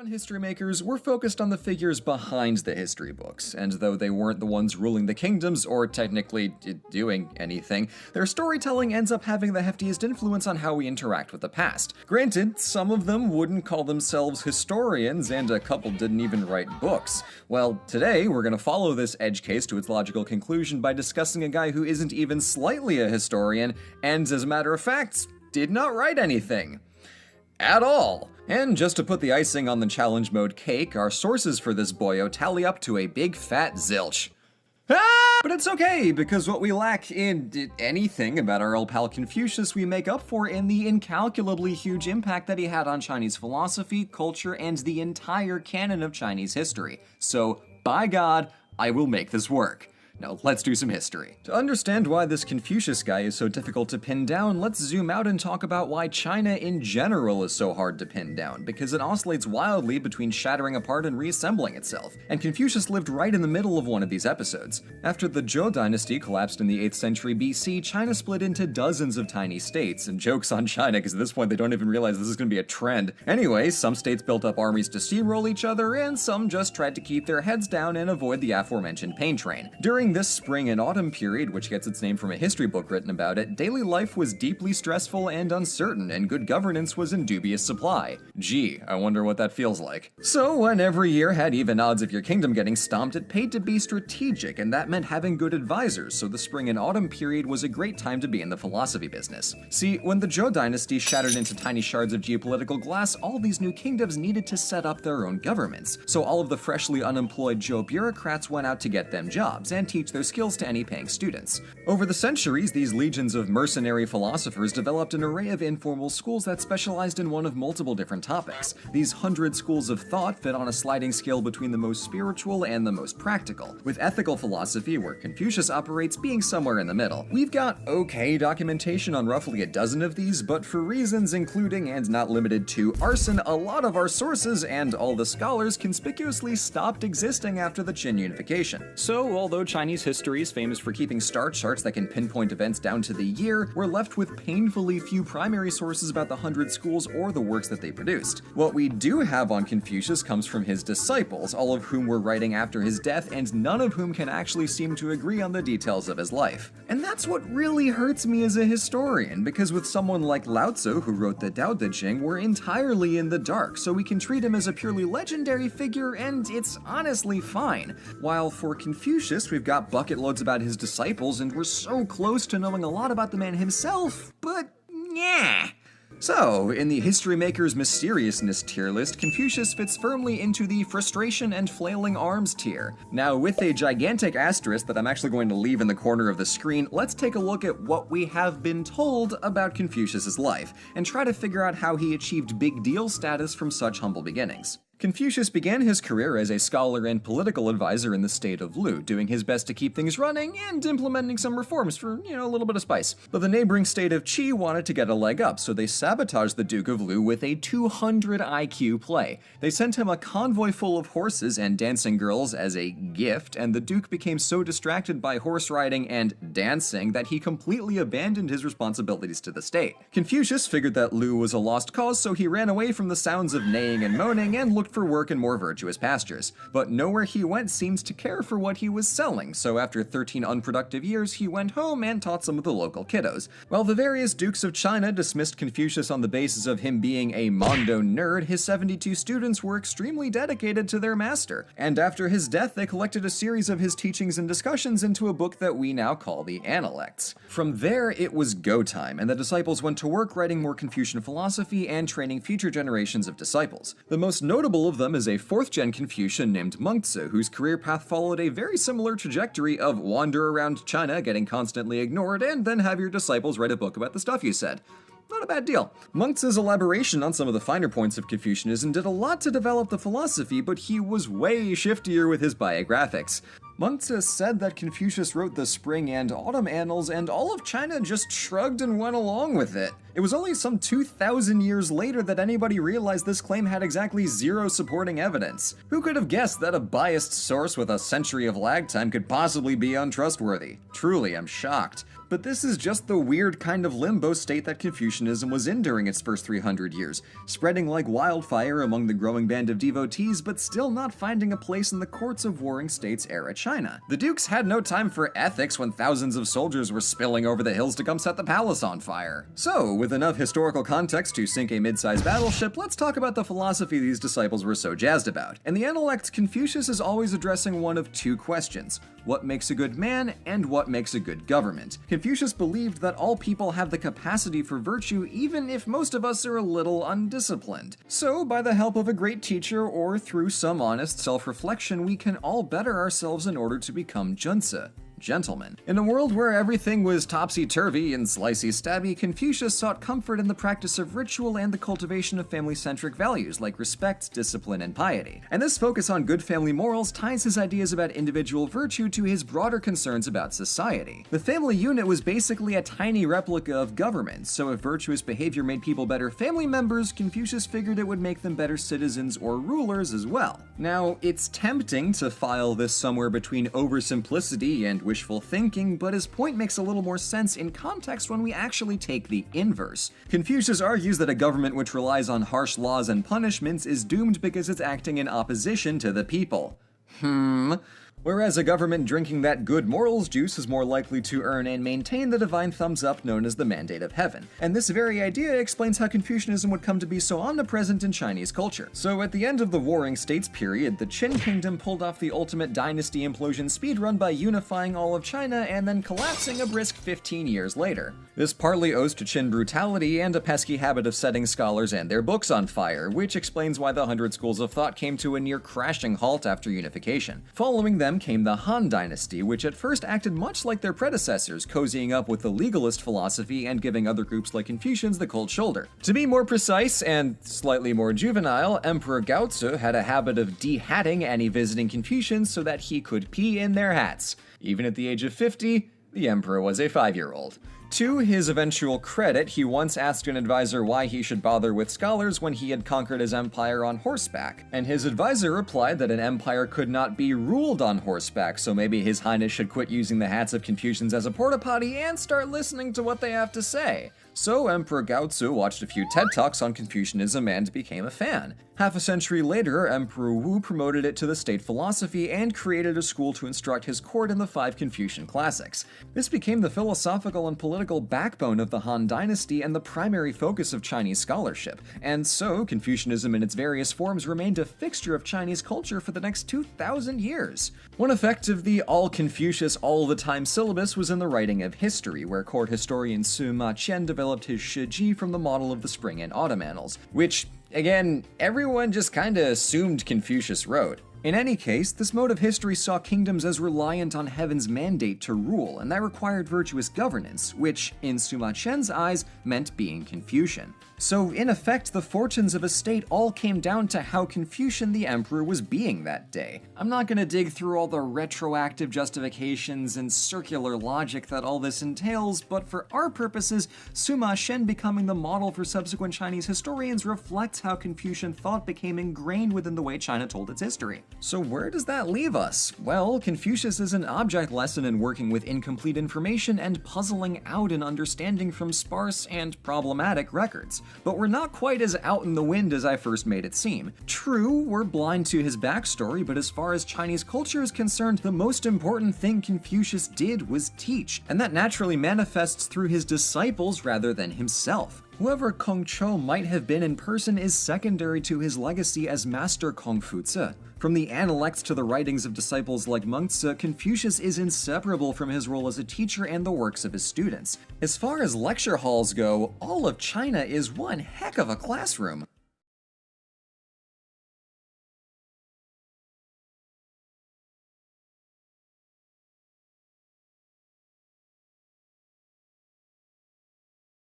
On History Makers, we're focused on the figures behind the history books, and though they weren't the ones ruling the kingdoms or technically doing anything, their storytelling ends up having the heftiest influence on how we interact with the past. Granted, some of them wouldn't call themselves historians, and a couple didn't even write books. Well, today we're gonna follow this edge case to its logical conclusion by discussing a guy who isn't even slightly a historian, and as a matter of fact, did not write anything. At all. And just to put the icing on the challenge mode cake, our sources for this boyo tally up to a big fat zilch. But it's okay, because what we lack in anything about our old pal Confucius we make up for in the incalculably huge impact that he had on Chinese philosophy, culture, and the entire canon of Chinese history. So, by God, I will make this work. Now, let's do some history. To understand why this Confucius guy is so difficult to pin down, let's zoom out and talk about why China in general is so hard to pin down, because it oscillates wildly between shattering apart and reassembling itself. And Confucius lived right in the middle of one of these episodes. After the Zhou dynasty collapsed in the 8th century BC, China split into dozens of tiny states, and joke's on China, because at this point they don't even realize this is going to be a trend. Anyway, some states built up armies to steamroll each other, and some just tried to keep their heads down and avoid the aforementioned pain train. During this spring and autumn period, which gets its name from a history book written about it, daily life was deeply stressful and uncertain, and good governance was in dubious supply. Gee, I wonder what that feels like. So when every year had even odds of your kingdom getting stomped, it paid to be strategic, and that meant having good advisors, so the spring and autumn period was a great time to be in the philosophy business. See, when the Zhou dynasty shattered into tiny shards of geopolitical glass, all these new kingdoms needed to set up their own governments, so all of the freshly unemployed Zhou bureaucrats went out to get them jobs and teach their skills to any paying students. Over the centuries, these legions of mercenary philosophers developed an array of informal schools that specialized in one of multiple different topics. These 100 schools of thought fit on a sliding scale between the most spiritual and the most practical, with ethical philosophy, where Confucius operates, being somewhere in the middle. We've got okay documentation on roughly a dozen of these, but for reasons including and not limited to arson, a lot of our sources and all the scholars conspicuously stopped existing after the Qin unification. So, although Chinese history is famous for keeping star charts that can pinpoint events down to the year, we're left with painfully few primary sources about the 100 schools or the works that they produced. What we do have on Confucius comes from his disciples, all of whom were writing after his death, and none of whom can actually seem to agree on the details of his life. And that's what really hurts me as a historian, because with someone like Lao Tzu, who wrote the Tao Te Ching, we're entirely in the dark, so we can treat him as a purely legendary figure, and it's honestly fine. While for Confucius, we've got bucket loads about his disciples, and we're so close to knowing a lot about the man himself, but yeah. So, in the History Maker's mysteriousness tier list, Confucius fits firmly into the frustration and flailing arms tier. Now, with a gigantic asterisk that I'm actually going to leave in the corner of the screen, let's take a look at what we have been told about Confucius's life, and try to figure out how he achieved big deal status from such humble beginnings. Confucius began his career as a scholar and political advisor in the state of Lu, doing his best to keep things running and implementing some reforms for, a little bit of spice. But the neighboring state of Qi wanted to get a leg up, so they sabotaged the Duke of Lu with a 200 IQ play. They sent him a convoy full of horses and dancing girls as a gift, and the Duke became so distracted by horse riding and dancing that he completely abandoned his responsibilities to the state. Confucius figured that Lu was a lost cause, so he ran away from the sounds of neighing and moaning and looked for work in more virtuous pastures. But nowhere he went seems to care for what he was selling, so after 13 unproductive years, he went home and taught some of the local kiddos. While the various dukes of China dismissed Confucius on the basis of him being a mondo nerd, his 72 students were extremely dedicated to their master, and after his death, they collected a series of his teachings and discussions into a book that we now call the Analects. From there, it was go time, and the disciples went to work writing more Confucian philosophy and training future generations of disciples. The most notable of them is a 4th-gen Confucian named Mengzi, whose career path followed a very similar trajectory of wander around China, getting constantly ignored, and then have your disciples write a book about the stuff you said. Not a bad deal. Mengzi's elaboration on some of the finer points of Confucianism did a lot to develop the philosophy, but he was way shiftier with his biographics. Mengzi said that Confucius wrote the Spring and Autumn Annals, and all of China just shrugged and went along with it. It was only some 2,000 years later that anybody realized this claim had exactly zero supporting evidence. Who could have guessed that a biased source with a century of lag time could possibly be untrustworthy? Truly, I'm shocked. But this is just the weird kind of limbo state that Confucianism was in during its first 300 years, spreading like wildfire among the growing band of devotees, but still not finding a place in the courts of warring states era China. The dukes had no time for ethics when thousands of soldiers were spilling over the hills to come set the palace on fire. So, with enough historical context to sink a mid-sized battleship, let's talk about the philosophy these disciples were so jazzed about. In the intellect, Confucius is always addressing one of two questions: what makes a good man, and what makes a good government? Confucius believed that all people have the capacity for virtue even if most of us are a little undisciplined. So, by the help of a great teacher or through some honest self-reflection, we can all better ourselves in order to become junzi, gentlemen. In a world where everything was topsy-turvy and slicey-stabby, Confucius sought comfort in the practice of ritual and the cultivation of family-centric values like respect, discipline, and piety. And this focus on good family morals ties his ideas about individual virtue to his broader concerns about society. The family unit was basically a tiny replica of government, so if virtuous behavior made people better family members, Confucius figured it would make them better citizens or rulers as well. Now, it's tempting to file this somewhere between oversimplicity and wishful thinking, but his point makes a little more sense in context when we actually take the inverse. Confucius argues that a government which relies on harsh laws and punishments is doomed because it's acting in opposition to the people. Whereas a government drinking that good morals juice is more likely to earn and maintain the divine thumbs up known as the mandate of heaven. And this very idea explains how Confucianism would come to be so omnipresent in Chinese culture. So at the end of the Warring States period, the Qin Kingdom pulled off the ultimate dynasty implosion speedrun by unifying all of China and then collapsing a brisk 15 years later. This partly owes to Qin brutality and a pesky habit of setting scholars and their books on fire, which explains why the 100 schools of thought came to a near crashing halt after unification. Following them came the Han Dynasty, which at first acted much like their predecessors, cozying up with the legalist philosophy and giving other groups like Confucians the cold shoulder. To be more precise and slightly more juvenile, Emperor Gaozi had a habit of de-hatting any visiting Confucians so that he could pee in their hats. Even at the age of 50, the emperor was a 5-year-old. To his eventual credit, he once asked an advisor why he should bother with scholars when he had conquered his empire on horseback, and his advisor replied that an empire could not be ruled on horseback, so maybe His Highness should quit using the hats of Confucians as a porta potty and start listening to what they have to say. So Emperor Gaozi watched a few TED Talks on Confucianism and became a fan. Half a century later, Emperor Wu promoted it to the state philosophy and created a school to instruct his court in the 5 Confucian classics. This became the philosophical and political backbone of the Han Dynasty and the primary focus of Chinese scholarship. And so, Confucianism in its various forms remained a fixture of Chinese culture for the next 2,000 years. One effect of the all-Confucius all-the-time syllabus was in the writing of history, where court historian Sima Qian developed his Shiji from the model of the Spring and Autumn Annals, which, again, everyone just kinda assumed Confucius wrote. In any case, this mode of history saw kingdoms as reliant on heaven's mandate to rule, and that required virtuous governance, which, in Sima Qian's eyes, meant being Confucian. So, in effect, the fortunes of a state all came down to how Confucian the emperor was being that day. I'm not gonna dig through all the retroactive justifications and circular logic that all this entails, but for our purposes, Sima Qian becoming the model for subsequent Chinese historians reflects how Confucian thought became ingrained within the way China told its history. So where does that leave us? Well, Confucius is an object lesson in working with incomplete information and puzzling out an understanding from sparse and problematic records. But we're not quite as out in the wind as I first made it seem. True, we're blind to his backstory, but as far as Chinese culture is concerned, the most important thing Confucius did was teach, and that naturally manifests through his disciples rather than himself. Whoever Kong Chou might have been in person is secondary to his legacy as Master Confucius. From the Analects to the writings of disciples like Mengzi, Confucius is inseparable from his role as a teacher and the works of his students. As far as lecture halls go, all of China is one heck of a classroom.